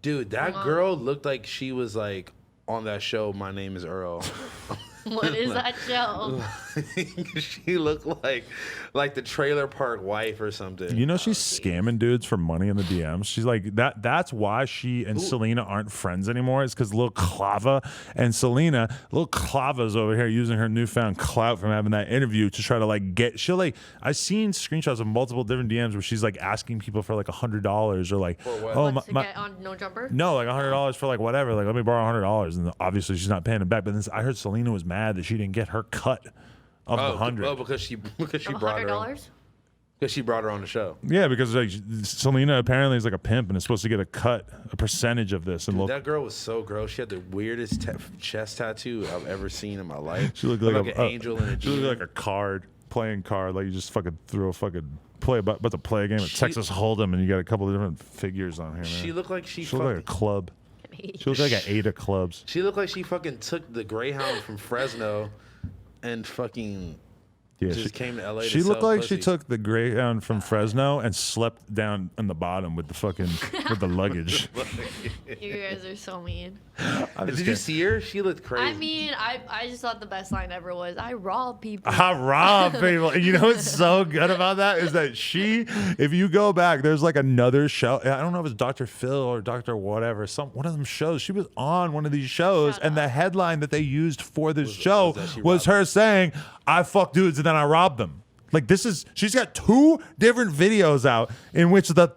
Dude, that girl looked like she was like on that show, My Name is Earl. What is that show? She looked like the trailer park wife or something. You know she's scamming dudes for money in the DMs. She's like that's why she and Selena aren't friends anymore. It's because Lil Klava and Selena, Lil Clava's over here using her newfound clout from having that interview to try to like I've seen screenshots of multiple different DMs where she's like asking people for like $100 or like Get on No Jumper? no, like $100 for like whatever, like let me borrow $100, and obviously she's not paying it back. But then I heard Selena was mad that she didn't get her cut of the 100. Oh, because she brought her. $100? Because she brought her on the show. Yeah, because like Selena apparently is like a pimp and is supposed to get a percentage of this. And Dude, that girl was so gross. She had the weirdest chest tattoo I've ever seen in my life. She looked like an angel in a She looked like a playing card. Like you just fucking threw a fucking about to play a game at Texas Hold'em, and you got a couple of different figures on here. Man. She looked like she looked like a club. She looked like an 8 of clubs. She looked like she fucking took the Greyhound from Fresno and fucking just came to LA. She looked like she took the Greyhound from Fresno and slept down on the bottom with the fucking with the luggage. You guys are so mean. Did you see her? She looked crazy. I mean, I just thought the best line ever was, I rob people. I rob people. And you know what's so good about that is that if you go back, there's like another show. I don't know if it's Dr. Phil or Dr. whatever. One of them shows. She was on one of these shows, and the headline that they used for this show was her saying, I fuck dudes and then I rob them. Like she's got 2 different videos out in which the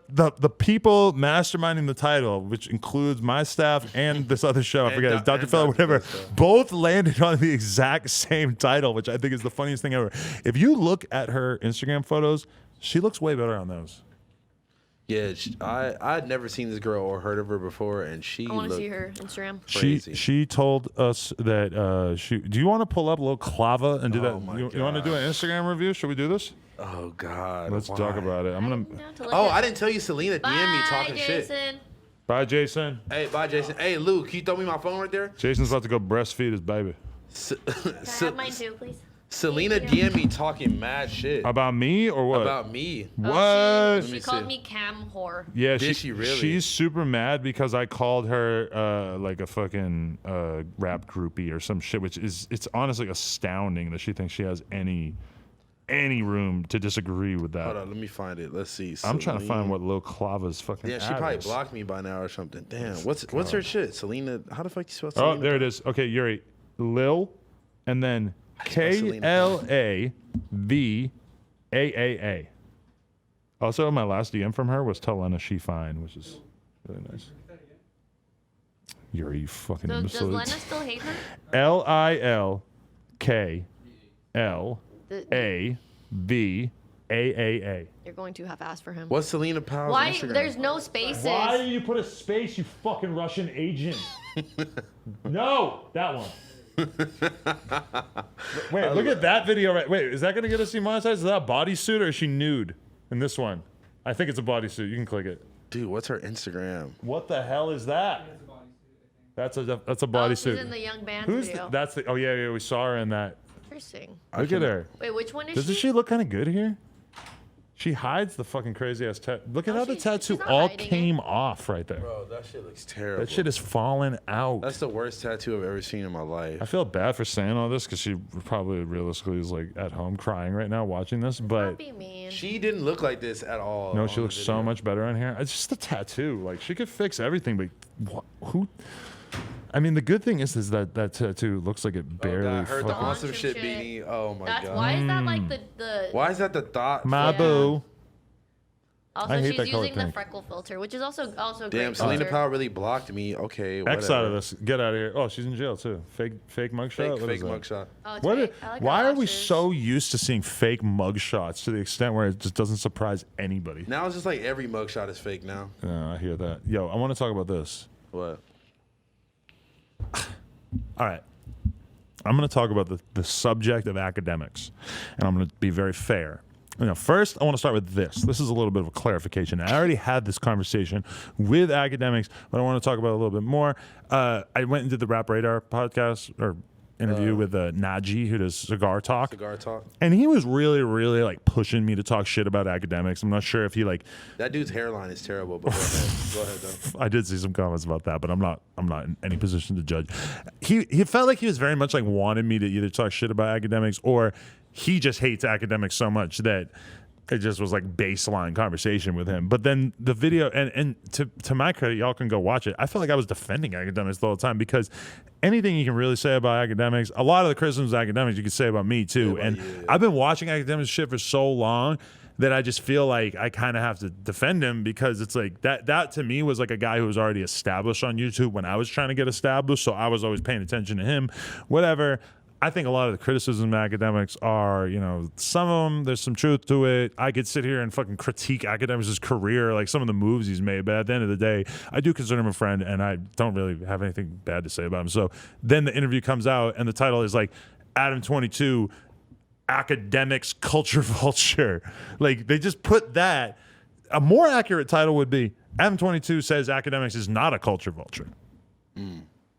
people masterminding the title, which includes my staff and this other show, I forget, it's Dr. Phil or whatever, both landed on the exact same title, which I think is the funniest thing ever. If you look at her Instagram photos, she looks way better on those. Yeah, I'd never seen this girl or heard of her before, and I want to see her Instagram. Crazy. She told us that do you want to pull up a little Klava and do that? You want to do an Instagram review? Should we do this? Oh God. Let's talk about it. I didn't tell you Selena DM me talking Jason. shit. Bye, Jason. Hey, bye, Jason. Hey, Lou, can you throw me my phone right there? Jason's about to go breastfeed his baby. Can I have mine too, please? Selena DM me talking mad shit. About me or what? About me. What? She called me cam whore. Yeah, Did she really? She's super mad because I called her like a fucking rap groupie or some shit, which it's honestly astounding that she thinks she has any room to disagree with that. Hold on, let me find it. Let's see. I'm trying to find what Lil Clava's fucking. Yeah, she probably blocked me by now or something. Damn, what's her shit? Selena. How the fuck you spell Selena? Oh, there it is. Okay, Yuri, Lil, and then KLAVAAA. Also, my last DM from her was "Tell Lena she fine," which is really nice. Yuri, you fucking imbecile. Does Lena still hate her? LILKLAVAAA. You're going too half-assed for him. What's Selena Powell's Why? Instagram? There's no spaces. Why did you put a space, you fucking Russian agent? No, that one. Wait, look at that video. Right? Wait, is that gonna get us demonetized? Is that a bodysuit or is she nude in this one? I think it's a bodysuit. You can click it. Dude, what's her Instagram? What the hell is that? That's a bodysuit. She's in the Young Band video. That's the. Oh yeah, we saw her in that. Interesting. Look at her. Wait, which one is Doesn't she look kind of good here? She hides the fucking crazy ass tattoo. Look at how the tattoo all came off right there. Bro, that shit looks terrible. That shit is falling out. That's the worst tattoo I've ever seen in my life. I feel bad for saying all this because she probably realistically is like at home crying right now watching this, but Don't be mean. She didn't look like this at all. no, she looks so much better on here. It's just the tattoo. Like she could fix everything, but who? I mean, the good thing is that tattoo looks like it barely. I heard the fucking- awesome shit beanie. Oh my god. Why is that like the? Why is that the thought? My boo. Also, I hate she's that color using the pink. freckle filter, which is also Damn, great Selena filter. Powell really blocked me. Okay, whatever. X out of this. Get out of here. Oh, she's in jail too. Fake mugshot. What Fake is that? mugshot. Oh, it's What? great. I like her Why are we lashes. so used to seeing fake mugshots to the extent where it just doesn't surprise anybody? Now it's just like every mugshot is fake now. I hear that. Yo, I want to talk about this. What? All right. I'm going to talk about the subject of academics, and I'm going to be very fair. First, I want to start with this. This is a little bit of a clarification. I already had this conversation with academics, but I want to talk about it a little bit more. I went and did the Rap Radar podcast or interview with Najee, who does Cigar Talk. Cigar Talk. And he was really, really like pushing me to talk shit about Akademiks. I'm not sure if he like that dude's hairline is terrible. But go ahead though. I did see some comments about that, but I'm not in any position to judge. He felt like he was very much like wanted me to either talk shit about Akademiks or he just hates Akademiks so much that it just was like baseline conversation with him. But then the video, and to my credit, y'all can go watch it. I felt like I was defending Akademiks the whole time because anything you can really say about Akademiks, a lot of the criticisms of Akademiks you can say about me too. And I've been watching Akademiks shit for so long that I just feel like I kind of have to defend him because it's like that to me was like a guy who was already established on YouTube when I was trying to get established. So I was always paying attention to him, whatever. I think a lot of the criticism of Akademiks are, some of them, there's some truth to it. I could sit here and fucking critique Akademiks' career, like some of the moves he's made, but at the end of the day, I do consider him a friend, and I don't really have anything bad to say about him. So then the interview comes out, and the title is like, Adam 22, Akademiks Culture Vulture. Like, they just put that. A more accurate title would be, Adam 22 says Akademiks is not a culture vulture.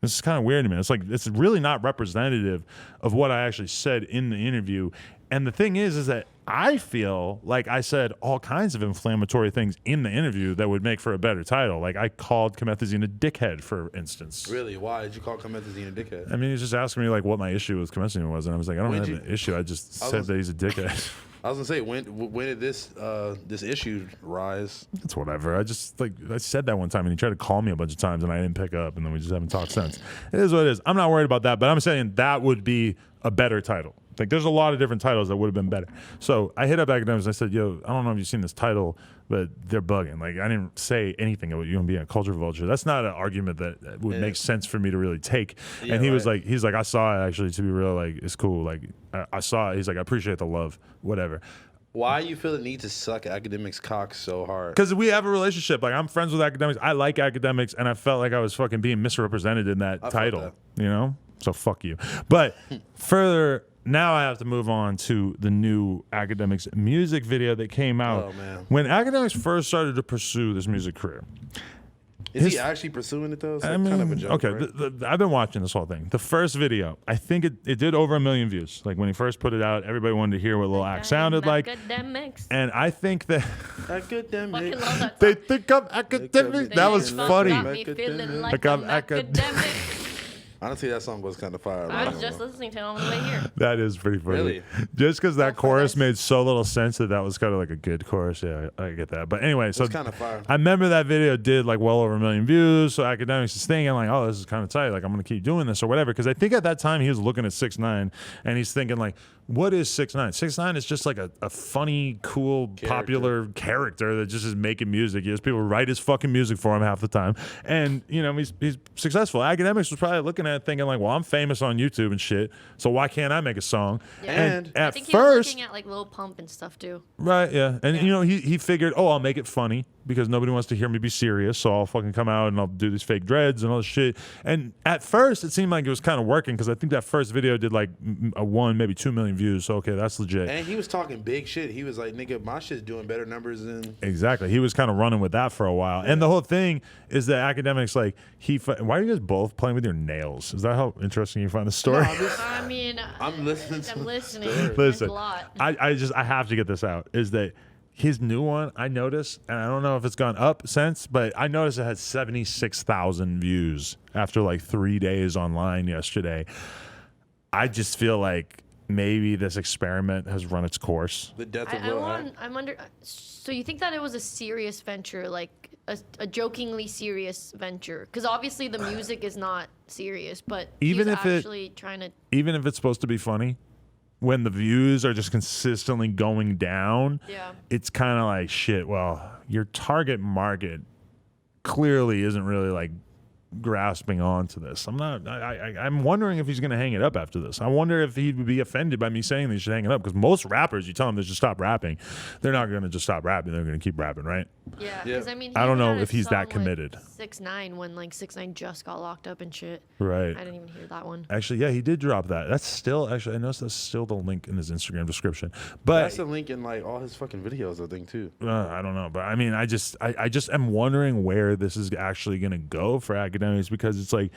This is kind of weird to me. It's like it's really not representative of what I actually said in the interview. And the thing is that I feel like I said all kinds of inflammatory things in the interview that would make for a better title. Like I called Comethazine a dickhead, for instance. Really? Why did you call Comethazine a dickhead? I mean, he's just asking me like what my issue with Comethazine was, and I was like, I don't have an issue. I just said that he's a dickhead. I was gonna say, when did this issue rise? It's whatever. I said that one time, and he tried to call me a bunch of times, and I didn't pick up, and then we just haven't talked since. It is what it is. I'm not worried about that, but I'm saying that would be a better title. Like, there's a lot of different titles that would have been better. So I hit up Akademiks and I said, yo, I don't know if you've seen this title, but they're bugging. Like, I didn't say anything about you being a culture vulture. That's not an argument that would make sense for me to really take. And he was like, I saw it actually, to be real. Like, it's cool. Like, I saw it. He's like, I appreciate the love, whatever. Why you feel the need to suck Akademiks' cock so hard? Because we have a relationship. Like, I'm friends with Akademiks. I like Akademiks, and I felt like I was fucking being misrepresented in that title. So fuck you. But further, now I have to move on to the new Akademiks music video that came out when Akademiks first started to pursue this music career. Is he actually pursuing it though? It's kind of a joke, right? I've been watching this whole thing. The first video, I think it did over 1 million views. Like when he first put it out, everybody wanted to hear what Lil Ak sounded like. Akademiks. And I think that Akademiks. they think I'm academic. That was funny. Like I'm academic. Honestly, that song was kind of fire. I was just listening to it on the way here. That is pretty funny. Really? Just because that chorus made so little sense that was kind of like a good chorus. Yeah, I get that. But anyway, so it's kind of fire. I remember that video did like well over 1 million views. So Akademiks is thinking like, oh, this is kind of tight. Like I'm gonna keep doing this or whatever. Because I think at that time he was looking at 6ix9ine and he's thinking like, what is 6ix9ine? 6ix9ine is just like a funny, cool, popular character that just is making music. He has people write his fucking music for him half the time, and he's successful. Akademiks was probably looking at it thinking like, well, I'm famous on YouTube and shit, so why can't I make a song? Yeah. And I at think first, he was looking at like Lil Pump and stuff too. Right, yeah. And he figured, oh, I'll make it funny because nobody wants to hear me be serious, so I'll fucking come out and I'll do these fake dreads and all this shit. And at first, it seemed like it was kind of working because I think that first video did like 1, maybe 2 million views. So okay, that's legit. And he was talking big shit. He was like, nigga, my shit's doing better numbers than... Exactly. He was kind of running with that for a while. Yeah. And the whole thing is that Akademiks, like, why are you guys both playing with your nails? Is that how interesting you find the story? No, I'm listening. Listen, There's a lot. I have to get this out, is that his new one, I noticed, and I don't know if it's gone up since, but I noticed it had 76,000 views after like 3 days online yesterday. I just feel like maybe this experiment has run its course. The death of Lil Ak. I'm under. So you think that it was a serious venture, like a jokingly serious venture? Because obviously the music is not serious, but even he's if actually trying to. Even if it's supposed to be funny, when the views are just consistently going down, it's kind of like shit. Well, your target market clearly isn't really like grasping onto this. I'm wondering if he's going to hang it up after this. I wonder if he would be offended by me saying they should hang it up, because most rappers, you tell them to just stop rapping, they're not going to just stop rapping. They're going to keep rapping, right? Yeah, because I mean, I don't know if he's that committed. 6ix9ine, when like 6ix9ine just got locked up and shit. Right. I didn't even hear that one. Actually, yeah, he did drop that. That's still I noticed that's still the link in his Instagram description. But that's the link in like all his fucking videos, I think, too. I don't know, but I mean, I just am wondering where this is actually going to go for Akademiks. Akademiks because it's like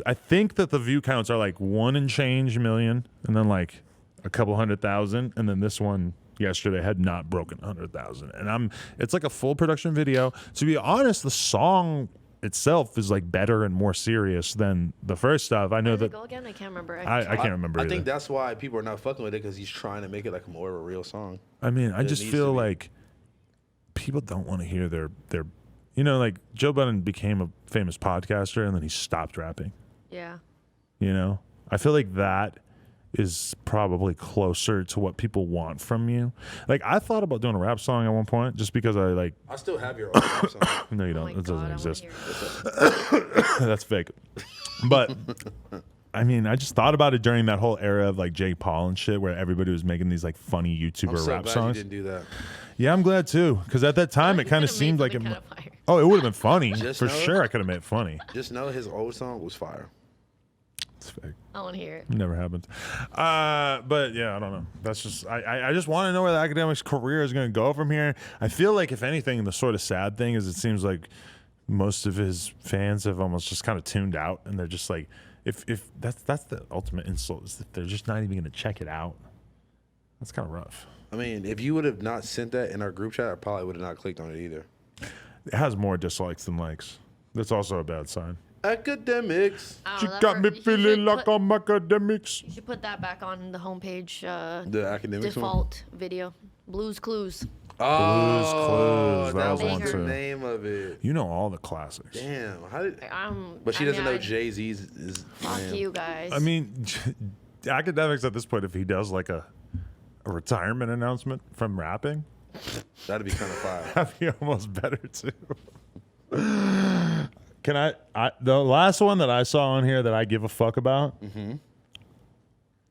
I think that the view counts are like 1 and change million, and then like a couple 100,000, and then this one yesterday had not broken 100,000, and it's like a full production video. To be honest, the song itself is like better and more serious than the first stuff. I know that. Go again? I can't remember. I can't remember. I either. think that's why people are not fucking with it because he's trying to make it like more of a real song. I mean, I just feel like people don't want to hear their like Joe Budden became a famous podcaster and then he stopped rapping. Yeah. I feel like that is probably closer to what people want from you. Like I thought about doing a rap song at one point just because I still have your old rap song. No, you don't. Oh It doesn't exist. exist. That's fake. But I mean, I just thought about it during that whole era of like Jake Paul and shit, where everybody was making these like funny YouTuber I'm so rap glad songs. you didn't do that. Yeah, I'm glad too, because at that time it kind of seemed like it. Oh, it would have been funny for sure. I could have made it funny. Just know his old song was fire. It's fake. I want to hear it. Never happened. But yeah, I don't know. That's just I just want to know where the Akademiks' career is going to go from here. I feel like if anything, the sort of sad thing is it seems like most of his fans have almost just kind of tuned out, and they're just like, if that's the ultimate insult is that they're just not even going to check it out. That's kind of rough. I mean, if you would have not sent that in our group chat, I probably would have not clicked on it either. It has more dislikes than likes. That's also a bad sign. Akademiks. She got me feeling like I'm Akademiks. You should put that back on the homepage. The Akademiks default video. Blues Clues. Oh, Clues. That was was one the too. name of it. You know all the classics. Damn. How did? But I she doesn't mean, know Jay-Z's is. Fuck man. you guys. I mean, Akademiks at this point, if he does like a retirement announcement from rapping, That'd be kind of fire. that'd be almost better too. Can I the last one that I saw on here that I give a fuck about?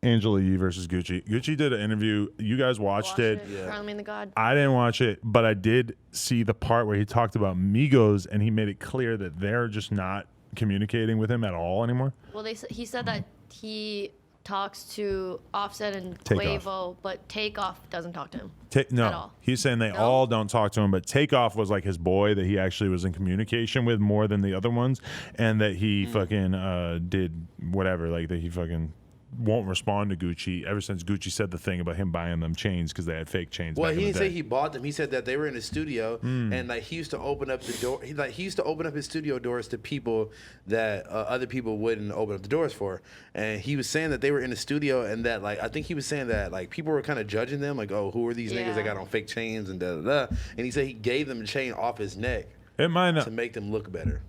Angela Yee versus Gucci. Gucci did an interview. You guys watched it. Yeah. Charlemagne the God. I didn't watch it, but I did see the part where he talked about Migos, and he made it clear that they're just not communicating with him at all anymore. Well, he said that he talks to Offset and Takeoff. Quavo, but Takeoff doesn't talk to him. No, at all. he's saying they No? all don't talk to him, but Takeoff was like his boy that he actually was in communication with more than the other ones, and that he fucking did whatever, like that he fucking won't respond to Gucci ever since Gucci said the thing about him buying them chains because they had fake chains. Well, back he in didn't the say day. he bought them. He said that they were in the studio, and like he used to open up the door. He used to open up his studio doors to people that other people wouldn't open up the doors for. And he was saying that they were in the studio, and that like I think he was saying that like people were kind of judging them, like, oh, who are these niggas that got on fake chains and da da da. And he said he gave them a chain off his neck It might not. to make them look better.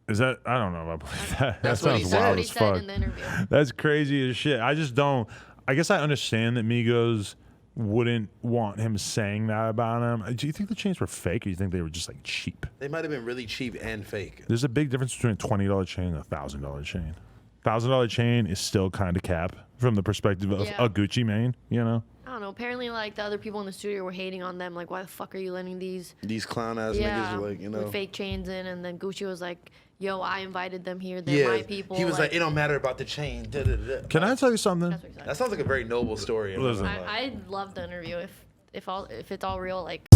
Is that? I don't know if I believe that. That's That what he sounds said. wild What he as said fuck. in the interview. That's crazy as shit. I just don't. I guess I understand that Migos wouldn't want him saying that about him. Do you think the chains were fake, or do you think they were just like cheap? They might have been really cheap and fake. There's a big difference between a $20 chain and a $1,000 chain. $1,000 chain is still kind of cap from the perspective of Yeah. a Gucci Mane, you know? I don't know. Apparently, like the other people in the studio were hating on them. Like, why the fuck are you letting these? These clown ass niggas are like, you know. with fake chains in, and then Gucci was like, "Yo, I invited them here. They're my people." He was like, it don't matter about the chain. Da, da, da. Can I tell you something? That's what he said. That sounds like a very noble story. Listen. I love the interview. If it's all real, like.